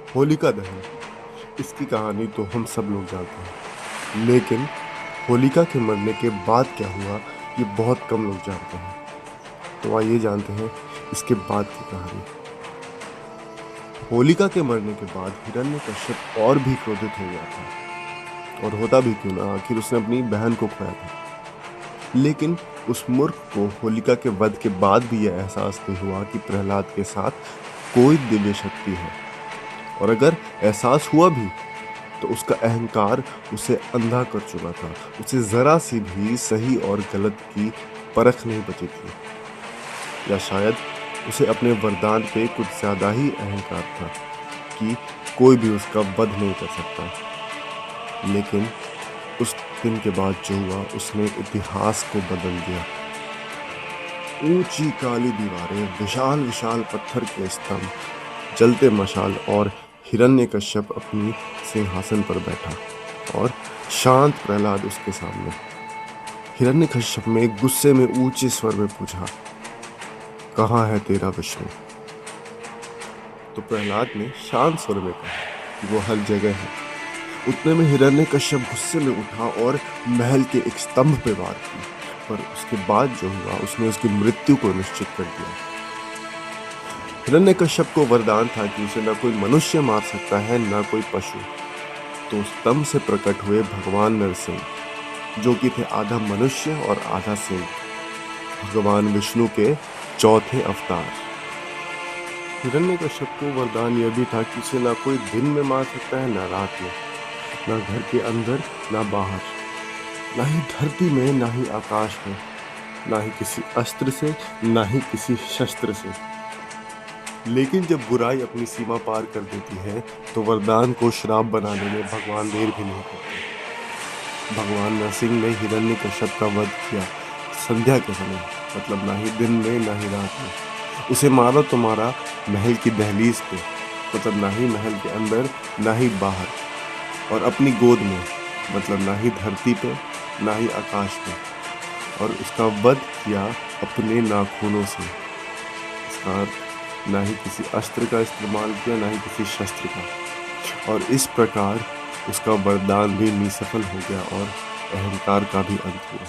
होलिका दहन, इसकी कहानी तो हम सब लोग जानते हैं, लेकिन होलिका के मरने के बाद क्या हुआ ये बहुत कम लोग जानते हैं। तो आइए जानते हैं इसके बाद की कहानी। होलिका के मरने के बाद हिरण्यकश्यप और भी क्रोधित हो गया था, और होता भी क्यों ना, आखिर उसने अपनी बहन को खोया था। लेकिन उस मूर्ख को होलिका के वध के बाद भी यह एहसास नहीं हुआ कि प्रहलाद के साथ कोई दिव्य शक्ति है, और अगर एहसास हुआ भी तो उसका अहंकार उसे अंधा कर चुका था। उसे जरा सी भी सही और गलत की परख नहीं बची थी, या शायद उसे अपने वरदान पे कुछ ज्यादा ही अहंकार था कि कोई भी उसका वध नहीं कर सकता। लेकिन उस दिन के बाद जो हुआ उसने इतिहास को बदल दिया। ऊंची काली दीवारें, विशाल विशाल पत्थर के स्तंभ, जलते मशाल, और हिरण्यकश्यप अपनी सिंहासन पर बैठा और शांत प्रहलाद उसके सामने। हिरण्यकश्यप ने गुस्से में ऊंचे स्वर में पूछा, कहाँ है तेरा विष्णु? तो प्रहलाद ने शांत स्वर में कहा कि वो हर जगह है। उतने में हिरण्यकश्यप गुस्से में उठा और महल के एक स्तंभ पे वार की, पर उसके बाद जो हुआ उसने उसकी मृत्यु को निश्चित कर दिया। हिरण्यकश्यप को वरदान था कि उसे न कोई मनुष्य मार सकता है न कोई पशु। तो स्तंभ से प्रकट हुए भगवान नरसिंह, जो कि थे आधा मनुष्य और आधा सिंह, भगवान विष्णु के चौथे अवतार। हिरण्यकश्यप को वरदान यह भी था कि उसे ना कोई दिन में मार सकता है ना रात में, ना घर के अंदर ना बाहर, ना ही धरती में ना ही आकाश में, ना ही किसी अस्त्र से ना ही किसी शस्त्र से। लेकिन जब बुराई अपनी सीमा पार कर देती है तो वरदान को श्राप बनाने में भगवान देर भी नहीं करते। भगवान नरसिंह ने हिरण्यकश्यप का वध किया संध्या के समय, मतलब ना ही दिन में ना ही रात में। उसे मारा तो मारा महल की दहलीज पे, मतलब ना ही महल के अंदर ना ही बाहर, और अपनी गोद में, मतलब ना ही धरती पे ना ही आकाश में। और उसका वध किया अपने नाखूनों से। इसका अर्थ ना ही किसी अस्त्र का इस्तेमाल किया ना ही किसी शस्त्र का। और इस प्रकार उसका वरदान भी निसफल हो गया और अहंकार का भी अंत हुआ।